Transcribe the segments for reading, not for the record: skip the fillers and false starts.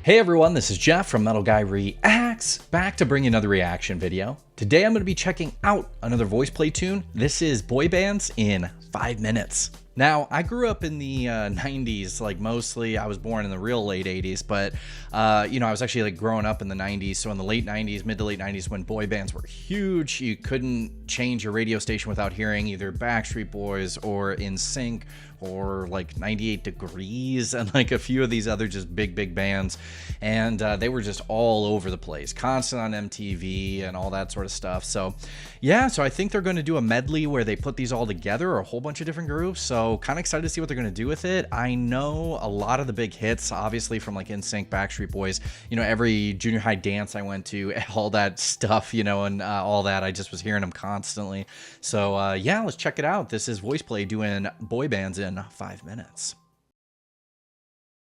Hey everyone, this is Jeff from Metal Guy Reacts, back to bring you another reaction video. Today I'm going to be checking out another Voiceplay tune. This is Boy Bands in 5 minutes. Now, I grew up in the 90s, like mostly. I was born in the real late 80s, but, I was actually like growing up in the 90s. So in the late 90s, mid to late 90s, when boy bands were huge, you couldn't change your radio station without hearing either Backstreet Boys or NSYNC or like 98 Degrees and like a few of these other just big bands. And they were just all over the place, constant on MTV and all that sort of stuff. So yeah, so I think they're going to do a medley where they put these all together, a whole bunch of different groups. So kind of excited to see what they're going to do with it. I know a lot of the big hits, obviously from like NSYNC, Backstreet Boys, every junior high dance I went to, all that stuff, and all that, I just was hearing them constantly. So yeah, let's check it out. This is Voiceplay doing Boy Bands in 5 minutes.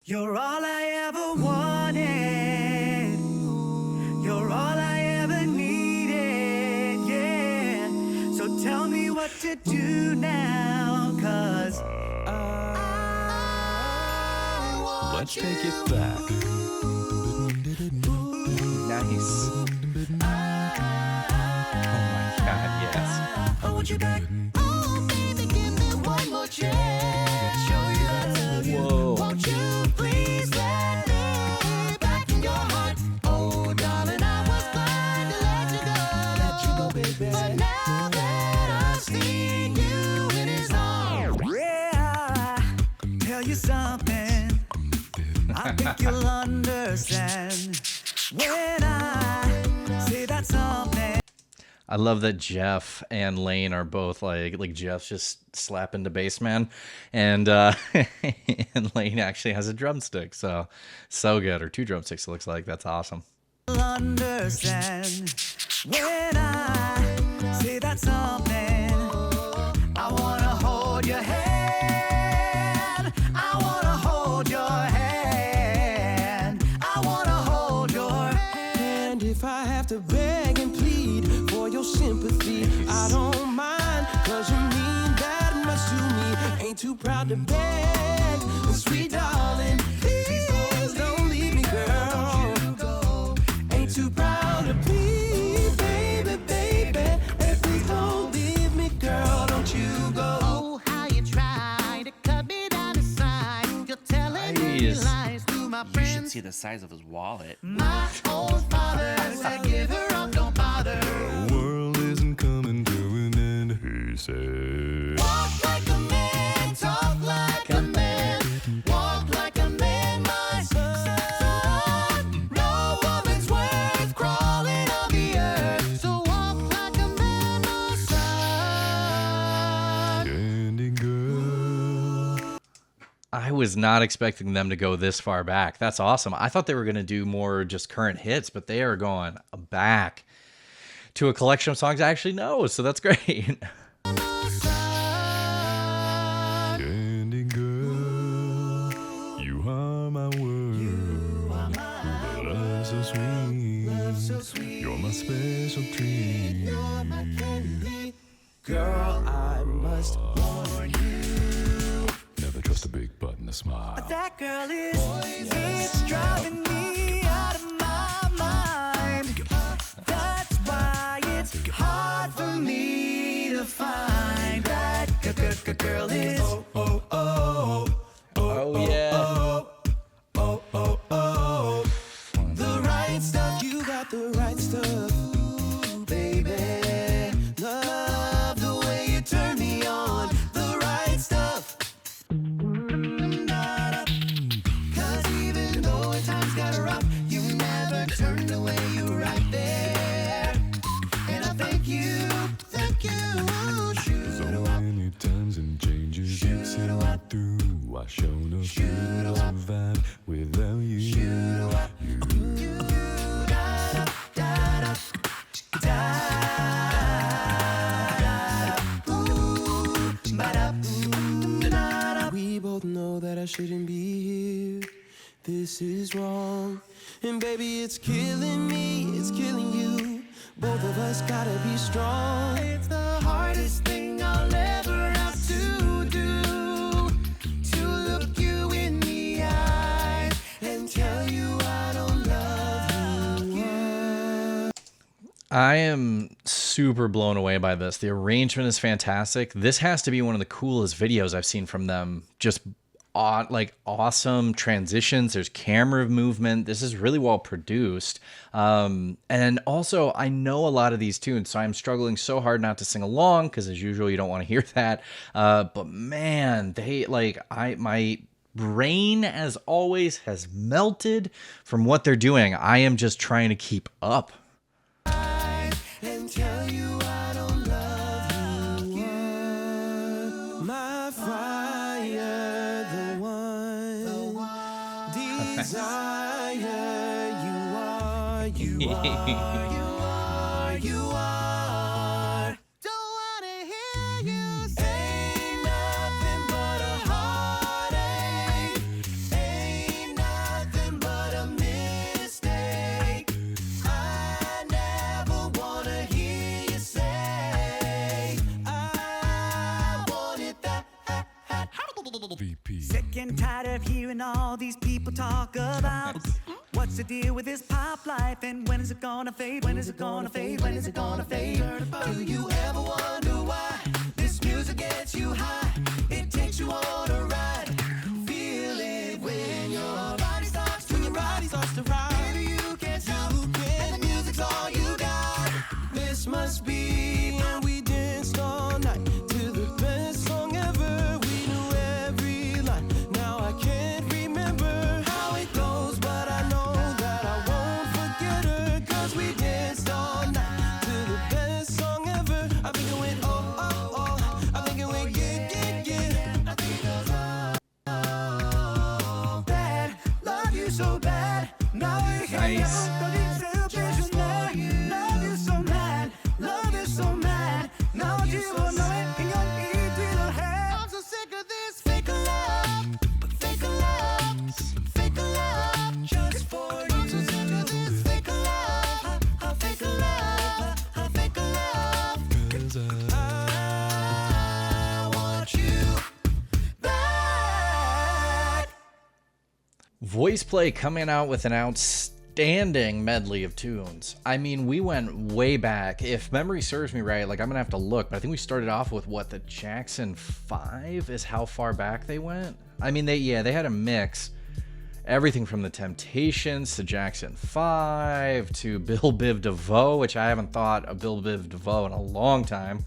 You're all I ever wanted. You're all I ever needed, yeah. So tell me what to do now, 'cause I want let's take it back. Nice. Oh my God, yes. I want you back. Oh, baby, give me one more chance. Show you I love you. Whoa. Won't you please let me back in your heart? Oh, darling, I was glad to let you go, baby. But now that I've seen you in his arms, yeah, tell you something. I think you'll understand when I say that something. I love that Jeff and Lane are both like Jeff's just slapping the bass man, and and Lane actually has a drumstick, so good, or 2 drumsticks it looks like. That's awesome. Understand when I say that something. I wanna hold your hand. I wanna hold your hand. I wanna hold your hand. If I have to beg and plead for your sympathy, I don't mind, 'cause you mean that much to me. Ain't too proud to beg, sweet darling, please don't leave me, girl. Ain't too proud to please, baby, and please don't leave me, girl, don't you go. Oh, how you try to cut me down to size. You're telling me lies to my You friends. should see the size of his wallet. My own father said, give her up, don't bother. The world isn't coming to an end, he said. Walk like a man, talk like a man. Walk like a man, my son. No woman's worth crawling on the earth. So walk like a man, my son. Candy girl. I was not expecting them to go this far back. That's awesome. I thought they were going to do more just current hits, but they are going back to a collection of songs I actually know, so that's great. Candy girl, you are my world. Love so sweet. You're my special treat. Girl, I must warn you. Never trust a big butt and a smile. That girl is, it's driving me out of my mind. That's why it's hard for me to find that girl is. Oh yeah. The right stuff, you got the right stuff. Ooh, baby, love the way you turn me on. The right stuff. 'Cause even though at times got rough, you never turned away, you right there. And I thank you. So many times and changes you've seen me through. I show no feel to survive without you. We both know that I shouldn't be here. This is wrong. And baby, it's killing me, it's killing you. Both of us gotta be strong. It's the hardest thing I'll ever have to do, to look you in the eye and tell you I I am super blown away by this. The arrangement is fantastic. This has to be one of the coolest videos I've seen from them. Just like awesome transitions. There's camera movement. This is really well produced. And also I know a lot of these tunes, so I'm struggling so hard not to sing along because as usual, you don't want to hear that. But man, my brain as always has melted from what they're doing. I am just trying to keep up. And tell you I don't love you. Are my fire, the one desire. You are. Don't wanna hear you say ain't nothing but a heartache. Ain't nothing but a mistake. I never wanna hear you say I wanted that. VP. Sick and tired of hearing all these people talk about what's the deal with this pop life and when is it gonna fade? When is it gonna fade? When is it gonna fade? Do you ever wonder why this music gets you high? It takes you on a ride. Feel it when your body starts to ride. Baby, you can't stop, and the music's all you got. This must be when we danced all night to the best song ever. We knew every line. Now I can't remember how it goes, but I know that I won't forget her. 'Cause we danced all night to the best song ever. I think it went oh, oh, oh. I think it went yeah, yeah, yeah. I think it goes oh, bad. Love you so bad. Now we're here. Nice. Love you so mad. Love you so mad. Now you will know it in your little head. I'm so sick of this fake love. Fake love. Fake love. Just for you. I'm so sick of this fake love. Fake love. Fake love. 'Cause I want you back. Voiceplay coming out with an outstanding medley of tunes. I mean, we went way back. If memory serves me right, like I'm gonna have to look, but I think we started off with what, the Jackson 5 is how far back they went. I mean, they had a mix. Everything from the Temptations to Jackson 5 to Bill Biv DeVoe, which I haven't thought of Bill Biv DeVoe in a long time.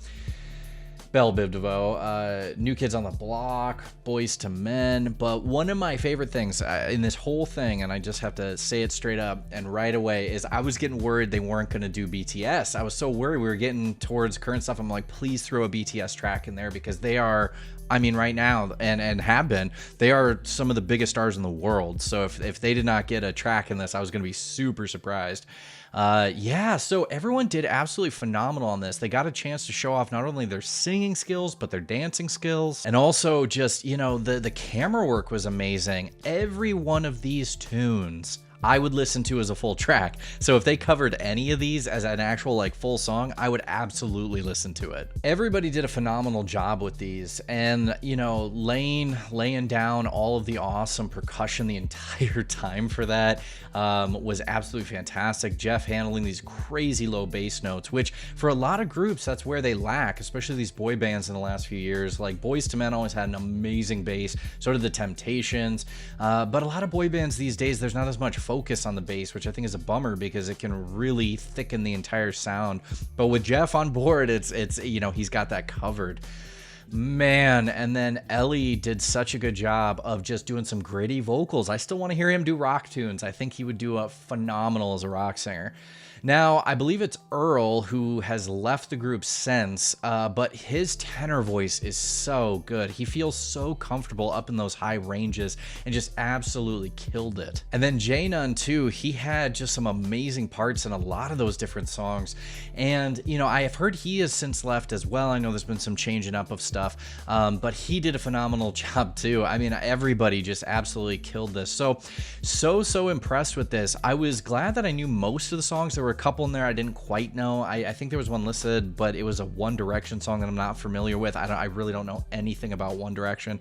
Bell Biv DeVoe, New Kids on the Block, Boys to Men. But one of my favorite things in this whole thing, and I just have to say it straight up and right away, is I was getting worried they weren't going to do BTS. I was so worried we were getting towards current stuff. I'm like, please throw a BTS track in there because they are, I mean, right now and have been, they are some of the biggest stars in the world. So if they did not get a track in this, I was going to be super surprised. Yeah, so everyone did absolutely phenomenal on this. They got a chance to show off not only their singing skills, but their dancing skills. And also just, you know, the camera work was amazing. Every one of these tunes I would listen to as a full track. So if they covered any of these as an actual like full song, I would absolutely listen to it. Everybody did a phenomenal job with these, and you know, laying down all of the awesome percussion the entire time for that was absolutely fantastic. Jeff handling these crazy low bass notes, which for a lot of groups, that's where they lack, especially these boy bands in the last few years. Like Boys to Men always had an amazing bass, so did the Temptations, but a lot of boy bands these days, there's not as much focus on the bass, which I think is a bummer because it can really thicken the entire sound. But with Jeff on board, it's you know, he's got that covered. Man, and then Ellie did such a good job of just doing some gritty vocals. I still want to hear him do rock tunes. I think he would do a phenomenal as a rock singer. Now, I believe it's Earl who has left the group since, but his tenor voice is so good. He feels so comfortable up in those high ranges and just absolutely killed it. And then Jay Nunn too, he had just some amazing parts in a lot of those different songs. And, you know, I have heard he has since left as well. I know there's been some changing up of stuff, but he did a phenomenal job too. I mean, everybody just absolutely killed this. So impressed with this. I was glad that I knew most of the songs. There were were a couple in there I didn't quite know. I think there was one listed, but it was a One Direction song that I'm not familiar with. I really don't know anything about One Direction,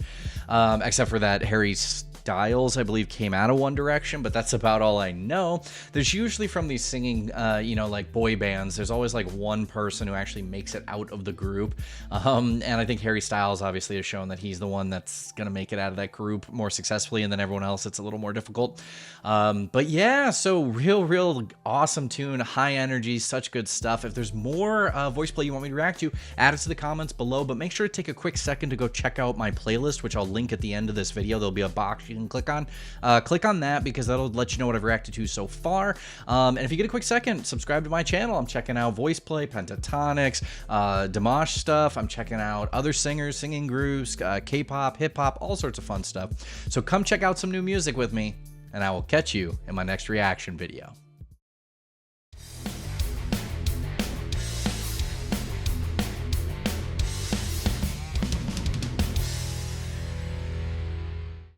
except for that Harry Styles, I believe, came out of One Direction, but that's about all I know. There's usually from these singing, like boy bands, there's always like one person who actually makes it out of the group. And I think Harry Styles obviously has shown that he's the one that's going to make it out of that group more successfully, and then everyone else, it's a little more difficult. But yeah, so real awesome tune, high energy, such good stuff. If there's more Voiceplay you want me to react to, add it to the comments below, but make sure to take a quick second to go check out my playlist, which I'll link at the end of this video. There'll be a box you can click on. Click on that because that'll let you know what I've reacted to so far. And if you get a quick second, subscribe to my channel. I'm checking out Voiceplay, Pentatonics, Dimash stuff. I'm checking out other singers, singing groups, K-pop, hip-hop, all sorts of fun stuff. So come check out some new music with me, and I will catch you in my next reaction video.